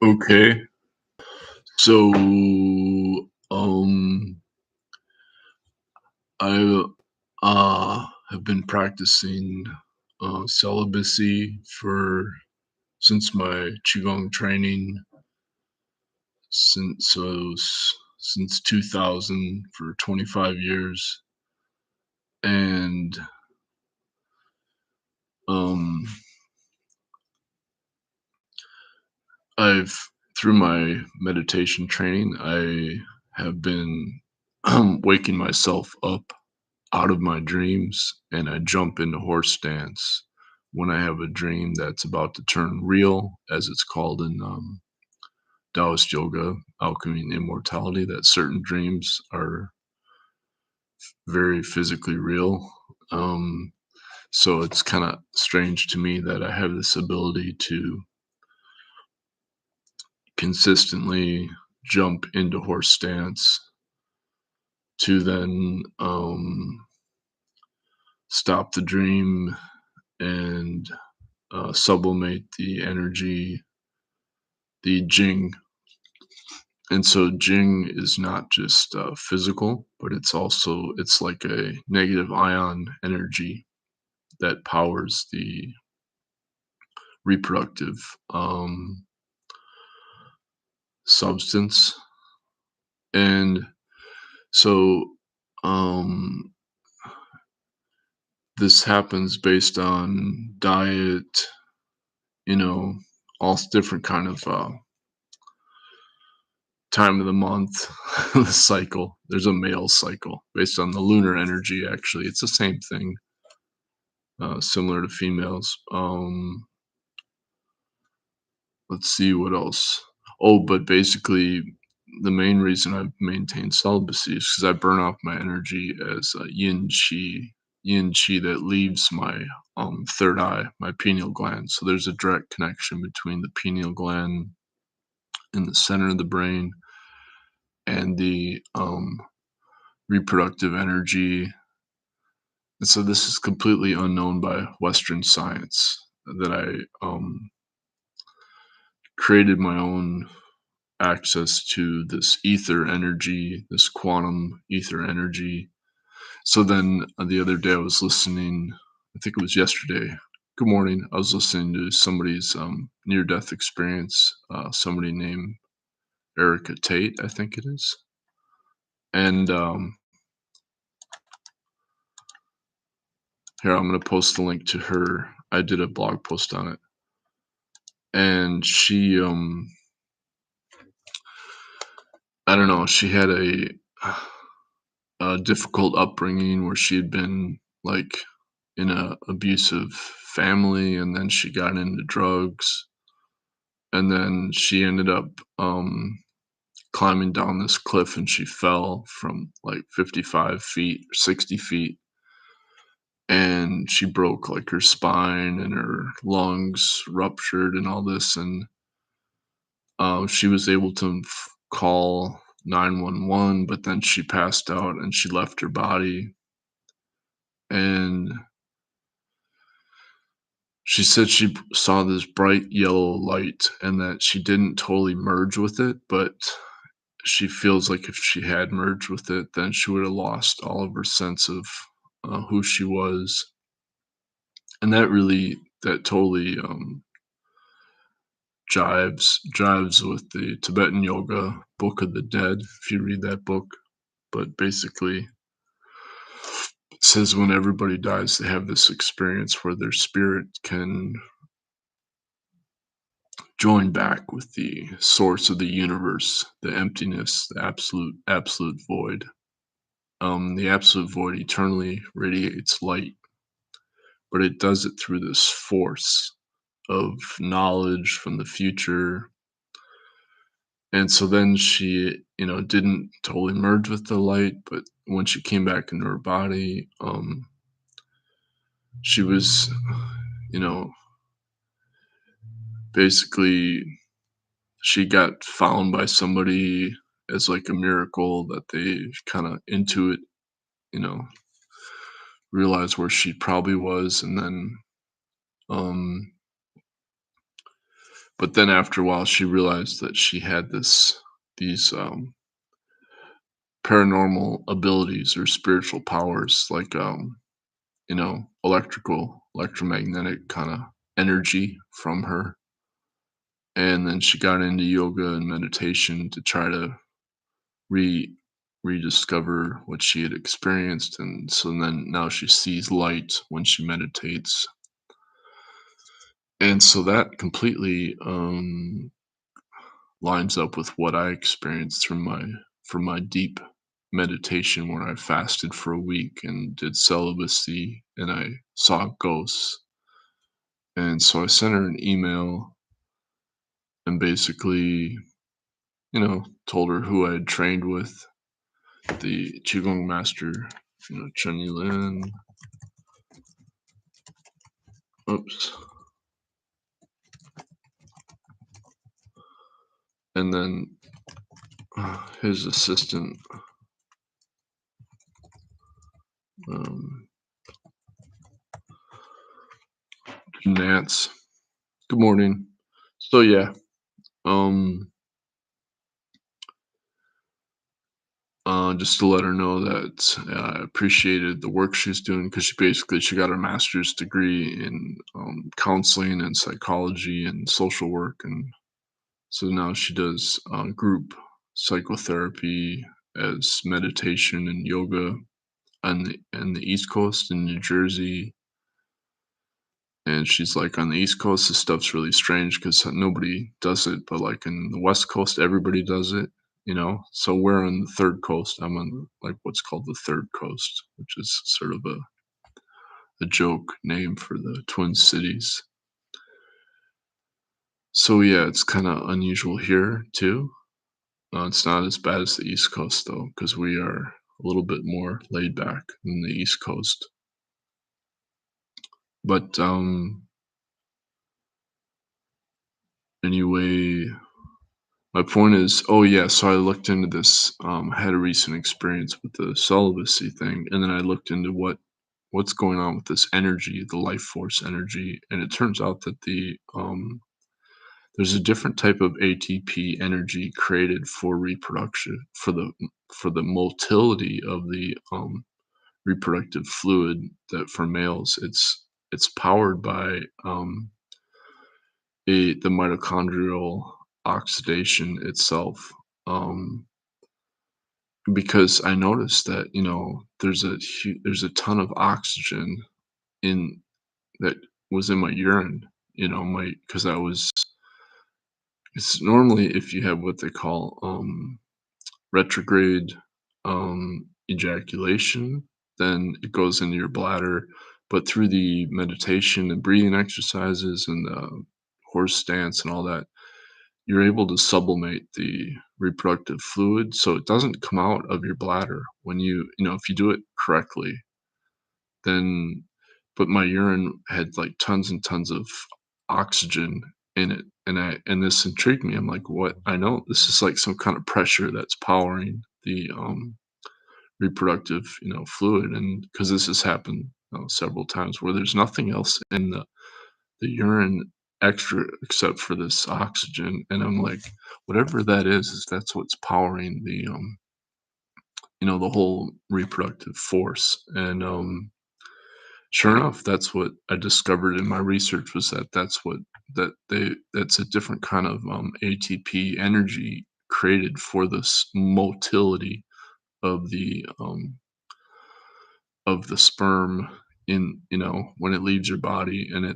Okay. So, um, I have been practicing celibacy for since my qigong training since 2000 for 25 years, and um, I've through my meditation training, I have been waking myself up out of my dreams, and I jump into horse stance when I have a dream that's about to turn real, as it's called in Taoist yoga, alchemy, and immortality, that certain dreams are very physically real. Um, so it's kind of strange to me that I have this ability to consistently jump into horse stance to then stop the dream and sublimate the energy, the Jing. And so Jing is not just physical, but it's like a negative ion energy that powers the reproductive substance. And so um, this happens based on diet, you know, all different kind of time of the month, the cycle. There's a male cycle based on the lunar energy. Actually, it's the same thing, similar to females. Let's see what else. Oh, but basically, the main reason I've maintained celibacy is because I burn off my energy as yin chi that leaves my third eye, my pineal gland. So there's a direct connection between the pineal gland in the center of the brain and the reproductive energy. And so this is completely unknown by Western science that I created my own access to this ether energy, this quantum ether energy. So then the other day I was listening, I think it was yesterday. Good morning. I was listening to somebody's near death experience, somebody named Erica Tate, I think it is. And here, I'm going to post the link to her. I did a blog post on it. And I don't know, she had a difficult upbringing where she had been like in a abusive family, and then she got into drugs, and then she ended up climbing down this cliff, and she fell from like 55 feet or 60 feet, and she broke like her spine and her lungs ruptured and all this. And she was able to call 911, but then she passed out and she left her body. And she said she saw this bright yellow light and that she didn't totally merge with it, but she feels like if she had merged with it, then she would have lost all of her sense of who she was. And that totally jives with the Tibetan yoga Book of the Dead, if you read that book. But basically, it says when everybody dies, they have this experience where their spirit can join back with the source of the universe, the emptiness, the absolute void. The absolute void eternally radiates light, but it does it through this force of knowledge from the future. And so then she, didn't totally merge with the light, but when she came back into her body, she was, you know, basically she got found by somebody as like a miracle that they kind of intuit, you know, realized where she probably was, and then um But then after a while, she realized that she had these paranormal abilities or spiritual powers, like electromagnetic kind of energy from her. And then she got into yoga and meditation to try to re rediscover what she had experienced, and so then now she sees light when she meditates. And so that completely lines up with what I experienced from my deep meditation, where I fasted for a week and did celibacy and I saw ghosts. And so I sent her an email and basically, told her who I had trained with, the Qigong master, Chen Yulin. Oops. And then his assistant, um, Nance. Good morning. So yeah, um, just to let her know that I appreciated the work she's doing, because she got her master's degree in counseling and psychology and social work, and so now she does group psychotherapy as meditation and yoga on the East Coast in New Jersey. And she's like, on the East Coast, this stuff's really strange because nobody does it, but like in the West Coast, everybody does it. So we're on the third coast. I'm on like what's called the third coast, which is sort of a joke name for the Twin Cities. So yeah, it's kind of unusual here too. It's not as bad as the East Coast though, because we are a little bit more laid back than the East Coast. But anyway, my point is, oh yeah, so I looked into this. I had a recent experience with the celibacy thing, and then I looked into what's going on with this energy, the life force energy, and it turns out that there's a different type of ATP energy created for reproduction, for the motility of the reproductive fluid, that for males it's powered by the mitochondrial oxidation itself. Um, because I noticed that there's a ton of oxygen in that was in my urine. My because I was it's normally if you have what they call retrograde ejaculation, then it goes into your bladder. But through the meditation and breathing exercises and the horse stance and all that, you're able to sublimate the reproductive fluid so it doesn't come out of your bladder when if you do it correctly. Then but my urine had like tons and tons of oxygen in it, and this intrigued me. I'm like, what? I know this is like some kind of pressure that's powering the reproductive fluid, and because this has happened several times where there's nothing else in the urine extra except for this oxygen. And I'm like, whatever that is that's what's powering the whole reproductive force. And sure enough, that's what I discovered in my research, was that's a different kind of ATP energy created for this motility of the sperm in when it leaves your body. And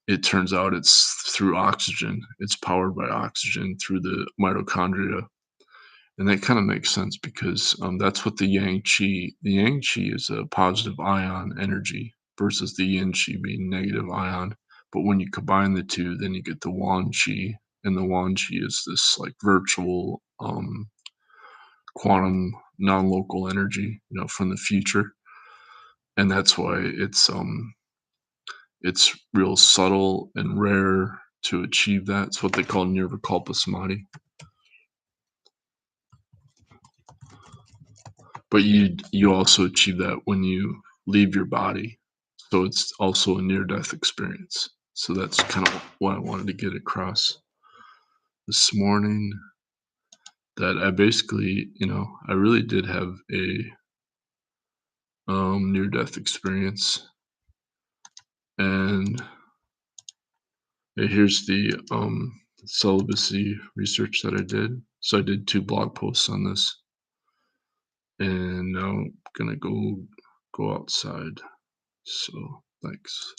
it turns out it's through oxygen. It's powered by oxygen through the mitochondria. And that kind of makes sense because that's what the yang qi is a positive ion energy versus the yin qi being negative ion. But when you combine the two, then you get the wan qi. And the wan qi is this like virtual quantum non-local energy, from the future. And that's why it's real subtle and rare to achieve that. It's what they call nirvikalpa samadhi. But you also achieve that when you leave your body. So it's also a near death experience. So that's kind of what I wanted to get across this morning, that I basically, I really did have a near death experience. And here's the celibacy research that I did. So I did 2 blog posts on this, and now I'm gonna go outside. So thanks.